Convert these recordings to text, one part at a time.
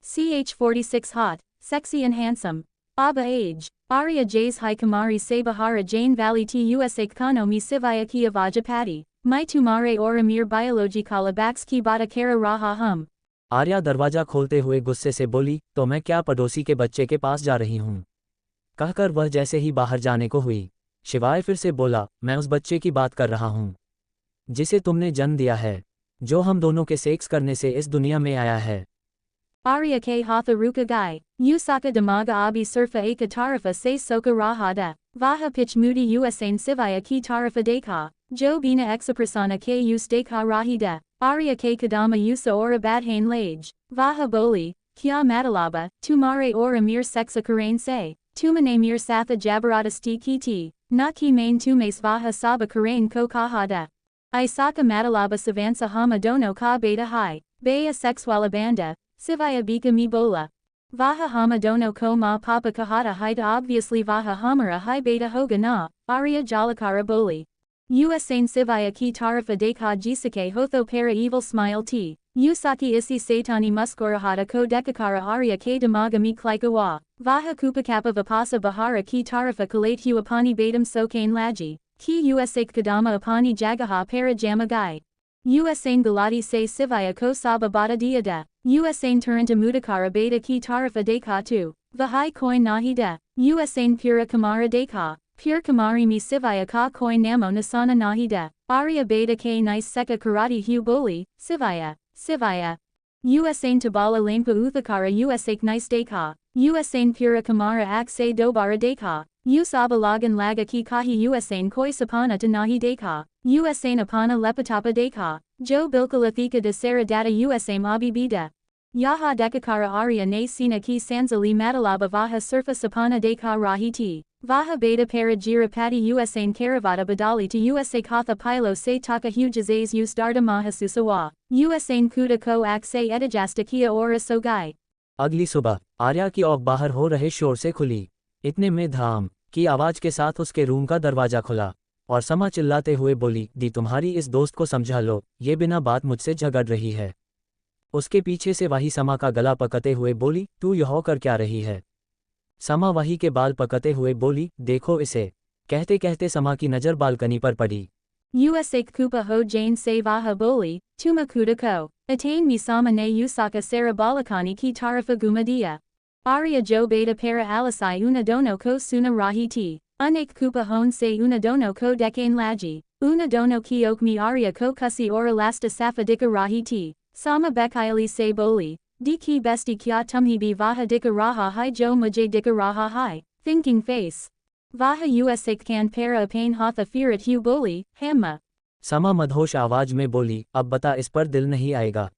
ch46 hot, sexy and handsome. Aba age. Arya Jays Hai Kamari Se Bahara Jane Valley Tusa Kano Mi Sivaya Ki Avajapati. Mai Tumare और अमीर biology कालाबैक्स की बात कह रहा हम। आर्या दरवाजा खोलते हुए गुस्से से बोली, तो मैं क्या पड़ोसी के बच्चे के पास जा रही हूँ? कहकर वह जैसे ही बाहर जाने को हुई, शिवाय फिर से बोला, मैं उस बच्चे की बात कर रहा हूँ जिसे तुमने जन्म दिया है, जो हम दोनों के सेक्स करने से इस दुनिया में आया है। Arya ke hatha ruka gai, Usaka damaga abi surfa eka tarifa se soka rahada, Vaha pitch moody usain sivaya ki tarifa deka, Jo bina exaprasana ke us deka rahida, Arya ke kadama usa ora badhain lage, Vaha boli, Kya matalaba, Tumare or amir sexa karain se, Tumane mir satha jabaradasti kiti, Na ki main tumes Vaha saba karain ko kahada. Isaka matalaba savansa hama dono ka beta hai, Baya sexuala banda, Sivaya bika mi bola. Vaha hama dono ko ma papa kahata haida obviously vaha hamara hai beta hoga na, Arya jalakara boli. Usain sivaya ki tarifa deka jisake hotho para evil smile ti. Usaki isi satani muskorahata ko dekakara Arya ke damaga mi klikawa. Vaha kupakapa vapasa bahara ki tarifa kalate hu apani batam sokain laji. Ki usak kadama apani jagaha para jamagai. Usain galati se sivaya ko saba bada diada. Usain turanta mudakara beta ki tarifa deka tu. Vahai coin nahi de. Usain pura kamara deka. Pure kamari mi sivaya ka coin namo nasana nahi de. Arya beta ke nice seka karati hu boli. Sivaya. Sivaya. Usain tabala lampa uthakara usak nice deka. Usain pura kamara ak se dobara deka. Usaba lagan laga ki kahi usain koi sapana to nahi deka. Usain apana lepatapa deka. Jo bilkalathika de sara data usaim abibida. Yaha dekakara Arya ne sina ki sanzali matalaba vaha surfa sapana deka rahiti. Vaha beta para jira pati usain karavata badali to usa katha pilo se taka hujazes usdarda mahasusawa. Usain kuda ko ak se edajasta kia ora sogai. अगली सुबह आर्या की औक बाहर हो रहे शोर से खुली। इतने में धाम की आवाज के साथ उसके रूम का दरवाजा खुला और समा चिल्लाते हुए बोली, दी तुम्हारी इस दोस्त को समझा लो, ये बिना बात मुझसे झगड़ रही है। उसके पीछे से वही समा का गला पकड़ते हुए बोली, तू यह कर क्या रही है? समा वही के बाल पकड़ते हुए बोली, देखो इसे। कहते कहते समा की नज़र बालकनी पर पड़ी। Usak kupa ho jane se vaha boli, tuma kuda ko. Attain mi sama ne usaka sara balakani ki tarifa gumadia. Arya jo beta para alisai una dono ko suna rahiti. Unak kupa hon se una dono ko dekain laji. Una dono ki ok mi Arya ko kusi ora lasta safadika rahiti. Sama bekaili se boli. Di ki besti kya tumhi bi vaha dika raha hai jo mujay dika raha hai. Thinking face. Vaha usak kan para apain hatha firat hu boli, hamma. समा मदहोश आवाज में बोली, अब बता इस पर दिल नहीं आएगा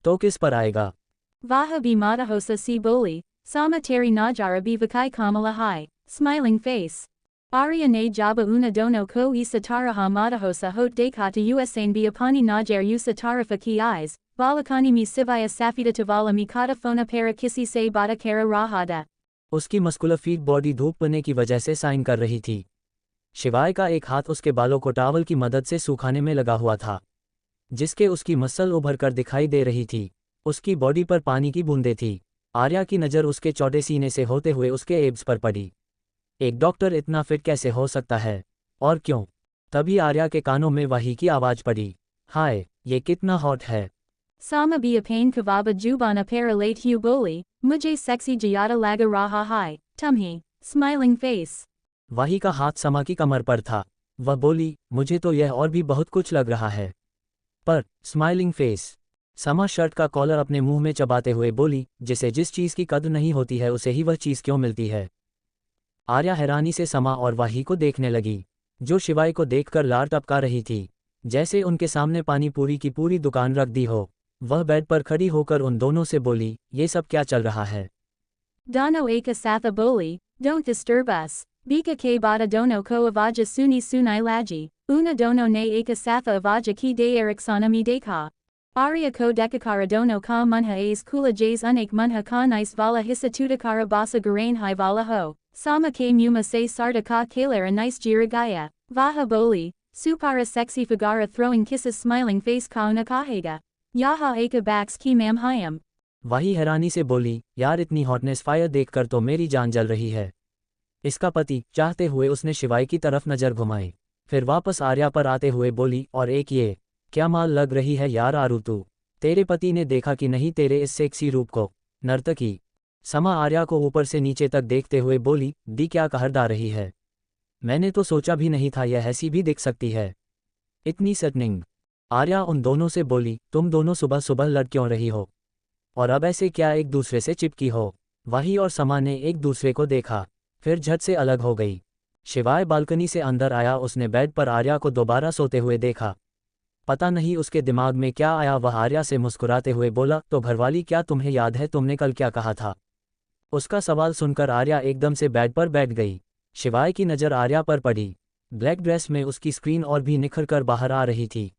तो किस पर आएगा? Vaha bi madahosa si boli, sama teri najara bi vakai kamala hai. Smiling face. Arya ne jaba una dono ko isataraha madahosa hot dekata usain bi apani najar usatarafa ki eyes, balakani mi sivaya safida tavala mi kata fona para kisi se bada kara rahada. उसकी muscular feet body धूप पड़ने की वजह से sign कर रही थी। शिवाय का एक हाथ उसके बालों को टॉवल की मदद से सूखाने में लगा हुआ था, जिसके उसकी मसल उभर कर दिखाई दे रही थी। उसकी बॉडी पर पानी की बूंदें थी। आर्या की नज़र उसके चौड़े सीने से होते हुए उसके एब्स पर पड़ी। एक डॉक्टर इतना फिट कैसे हो सकता है, और क्यों? तभी आर्या के कानों में वही की आवाज़ पड़ी, हाय, ये कितना हॉट है। Sama bi apain kavaba jubana para late hu boli, mujhe sexy jayata laga raha hai, tumhi, smiling face. वही का हाथ समा की कमर पर था। वह बोली, मुझे तो यह और भी बहुत कुछ लग रहा है। पर स्माइलिंग फेस। समा शर्ट का कॉलर अपने मुंह में चबाते हुए बोली, जिसे जिस चीज़ की कद्र नहीं होती है उसे ही वह चीज़ क्यों मिलती है? आर्या हैरानी से समा और वाही को देखने लगी, जो शिवाय को देखकर लार टपका रही थी, जैसे उनके सामने पानी पूरी की पूरी दुकान रख दी हो। वह बेड पर खड़ी होकर उन दोनों से बोली, ये सब क्या चल रहा है? Dano eka satha boli, don't disturb us. Bika ke bada dono ko avaja suni sunai laji, una dono ne eka satha avaja ki de eriksana mi deka. Arya ko dekakara dono ka munha aes kula jays unak munha ka nice vala hisa tudakara basa garain hai vala ho. Sama ke muma se sarda ka kalara nice jiragaya. Vaha boli, supara sexy figara throwing kisses smiling face ka una kahega. Yaha eka baks ki mam hayam. वही हैरानी से बोली, यार इतनी hotness fire देखकर तो मेरी जान जल रही है। इसका पति चाहते हुए उसने शिवाय की तरफ नजर घुमाई, फिर वापस आर्या पर आते हुए बोली, और एक ये क्या माल लग रही है यार आरू तू, तेरे पति ने देखा कि नहीं तेरे इस सेक्सी रूप को। नर्तकी समा आर्या को ऊपर से नीचे तक देखते हुए बोली, दी क्या कहरदा रही है, मैंने तो सोचा भी नहीं था यह ऐसी भी दिख सकती है, इतनी सटनिंग। आर्या उन दोनों से बोली, तुम दोनों सुबह सुबह लड़ क्यों रही हो, और अब ऐसे क्या एक दूसरे से चिपकी हो। वही और समा ने एक दूसरे को देखा, फिर झट से अलग हो गई। शिवाय बालकनी से अंदर आया, उसने बेड पर आर्या को दोबारा सोते हुए देखा। पता नहीं उसके दिमाग में क्या आया, वह आर्या से मुस्कुराते हुए बोला, तो घरवाली क्या तुम्हें याद है तुमने कल क्या कहा था। उसका सवाल सुनकर आर्या एकदम से बेड पर बैठ गई। शिवाय की नज़र आर्या पर पड़ी। ब्लैक ड्रेस में उसकी स्क्रीन और भी निखर कर बाहर आ रही थी।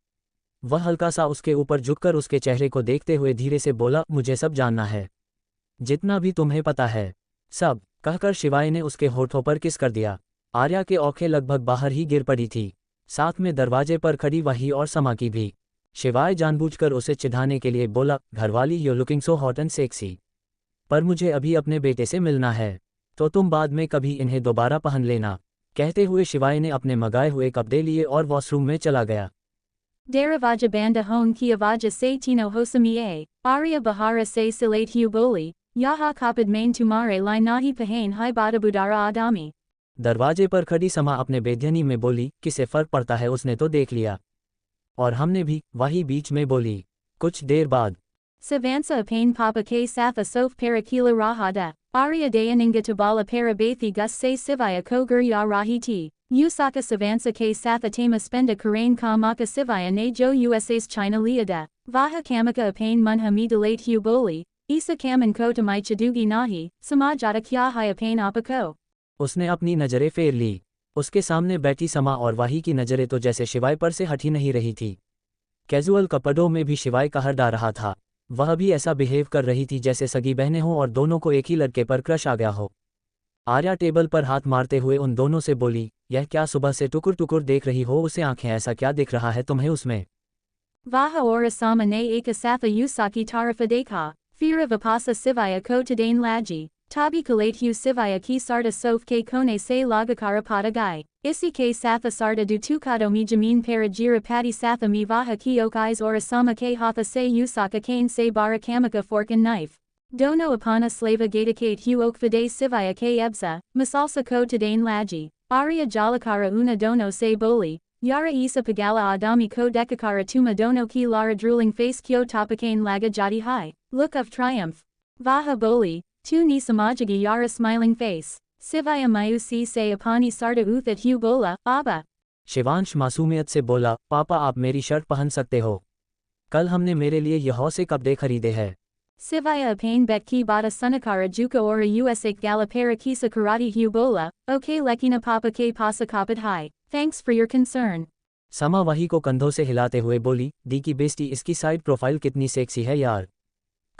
वह हल्का सा उसके ऊपर झुककर उसके चेहरे को देखते हुए धीरे से बोला, मुझे सब जानना है, जितना भी तुम्हें पता है सब, कहकर शिवाय ने उसके होठों पर किस कर दिया। आर्या के आंखें लगभग बाहर ही गिर पड़ी थी, साथ में दरवाजे पर खड़ी वही और समा की भी। शिवाय जानबूझकर उसे चिढ़ाने के लिए बोला, घरवाली you looking so hot and sexy, पर मुझे अभी अपने बेटे से मिलना है, तो तुम बाद में कभी इन्हें दोबारा पहन लेना। कहते हुए शिवाय ने अपने मंगाए हुए कपड़े लिए और वॉशरूम में चला गया। Daravaja banda hon ki avaja se tino hosamiye, Arya bahara se silate huboli, Yaha kapad main tumare li nahi pahain hi bada budara adami. दरवाजे पर खड़ी समा अपने बेध्यनी में बोली, किसे फर्क पड़ता है, उसने तो देख लिया, और हमने भी। वही बीच में बोली। कुछ देर बाद Savansa apain papa ke satha sof parakila rahada, Arya dayaninga tabala parabathi gus se sivaya kogur ya rahiti, Usaka Savansa ke satha tama spenda karain ka maka sivaya ne jo USA's China liada, Vaha kamaka apain munha midalate huboli, Isa kaman ko tamai chadugi nahi, Samajata kya hi apain apako. उसने अपनी नज़रें फेर ली। उसके सामने बैठी समा और वाही की नज़रें तो जैसे शिवाय पर से हट ही नहीं रही थी। कैजुअल कपड़ों में भी शिवाय का हर डा रहा था। वह भी ऐसा बिहेव कर रही थी जैसे सगी बहनें हों और दोनों को एक ही लड़के पर क्रश आ गया हो। आर्या टेबल पर हाथ मारते हुए उन दोनों से बोली, यह क्या सुबह से टुकुर टुकुर देख रही हो उसे आंखें, ऐसा क्या दिख रहा है तुम्हें उसमें। Vaha ora sama ne ekasatha Usaki tarafa dekha, Fira vipasa sivaya ko tadain laji. Tabi kalathu sivaya ki sarda sof ke kone se lagakara padagai, isi ke satha sarda du tukado mi jamin para jira pati satha mi vaha ki okais or asama ke hatha se usaka kane se barakamaka fork and knife. Dono apana slava gatakate hu okvade sivaya ke ebsa, masalsa ko tadain laji, Arya jalakara una dono se boli, Yara isa pagala adami ko dekakara tuma dono ki lara drooling face kyo tapakane laga jadi hai, look of triumph. Vaha boli. Tu ni samajagi yara smiling face, Sivaya mayu si se apani sarda uthat hu bola, Abba. Shivansh मासूमियत से बोला, पापा आप मेरी shirt पहन सकते हो, कल हमने मेरे लिए यह से कपड़े खरीदे हैं। Sivaya apain bet ki bada sunakara juka ora usak galapara kisa karate hu bola, okay lekina papa ke pasa kapad hai, thanks for your concern. समा वही को कंधों से हिलाते हुए बोली, दी की बेस्टी इसकी साइड प्रोफाइल कितनी सेक्सी है यार,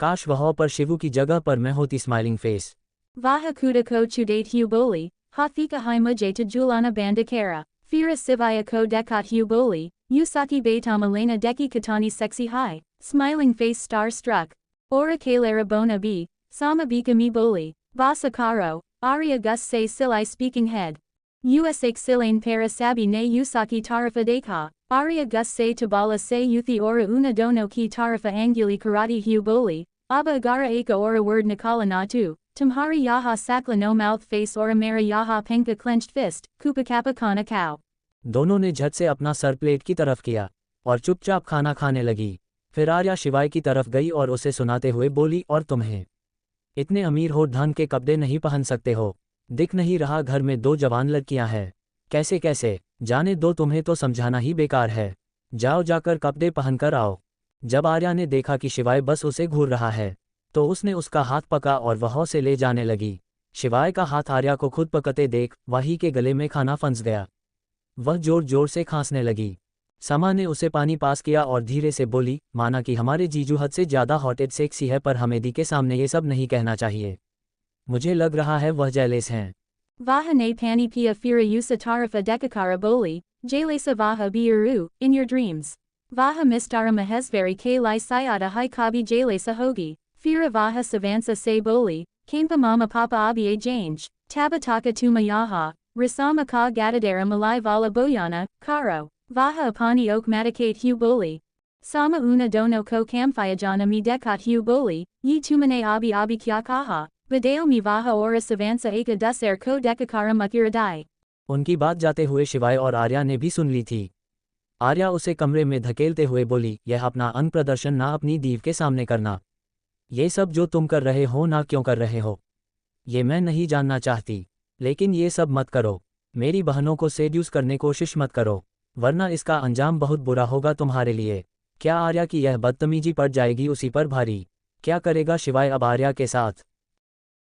काश वह पर शिवू की जगह पर मैं होती smiling face. Vaha kuda ko chudate hu boli, hathika hai mujeta julana bandakara, Fira sivaya ko dekat hu boli, Usaki baitam elena deki katani sexy hai, smiling face star struck. Ora kalera bona bi, sama bika mi boli, Vasa karo, Arya gus se silai speaking head. Usak silain para sabi ne Usaki tarafa deka, Arya gus se tabala se yuthi ora una dono ki tarafa anguli karate hu boli, Abba agara eka ora word nikala na tu, Tumhari yaha sakla no mouth face ora mera yaha penka clenched fist, kupa kappa kana cow. दोनों ने झट से अपना sir plate की तरफ किया और चुपचाप खाना खाने लगी। फिर आर्या शिवाय की तरफ गई और उसे सुनाते हुए बोली, और तुम्हें इतने अमीर हो ढंग के कपड़े नहीं पहन सकते हो, दिख नहीं रहा घर में दो जवान लड़कियां हैं, कैसे कैसे, जाने दो तुम्हें तो समझाना ही बेकार है, जाओ जाकर कपड़े पहनकर आओ। जब आर्या ने देखा कि शिवाय बस उसे घूर रहा है तो उसने उसका हाथ पका और वह से ले जाने लगी। शिवाय का हाथ आर्या को खुद पकते देख वही के गले में खाना फंस गया। वह जोर जोर से खांसने लगी। समा ने उसे पानी पास किया और धीरे से बोली, माना कि हमारे जीजू हद से ज़्यादा हॉटेड सेक्सी है, पर हमें दी के सामने ये सब नहीं कहना चाहिए, मुझे लग रहा है वह जेलेस हैं। Vaha ne pani pia fira usa tarafa dekakara boli, jalesa vaha biuru, in your dreams. Vaha mistara mahesvari ke li sayada hai kabi jalesa hogi, Fira vaha savansa se boli, kampa mama papa abi jange, tabataka tuma yaha, rasama ka gadadara malai vala boyana, karo, vaha apani ok matakate hu boli. Sama una dono ko kamfayajana mi dekat hu boli, yi tumane abi kya kaha, badeo mi vaha ora savansa eka duser ko dekakara makiradai. उनकी बात जाते हुए शिवाय और आर्या ने भी सुन ली थी। आर्या उसे कमरे में धकेलते हुए बोली, यह अपना अंग प्रदर्शन ना अपनी दीव के सामने करना। ये सब जो तुम कर रहे हो ना क्यों कर रहे हो, ये मैं नहीं जानना चाहती, लेकिन ये सब मत करो। मेरी बहनों को सेड्यूस करने कोशिश मत करो, वरना इसका अंजाम बहुत बुरा होगा तुम्हारे लिए। क्या आर्या की यह बदतमीजी पड़ जाएगी उसी पर भारी? क्या करेगा शिवाय अब आर्या के साथ?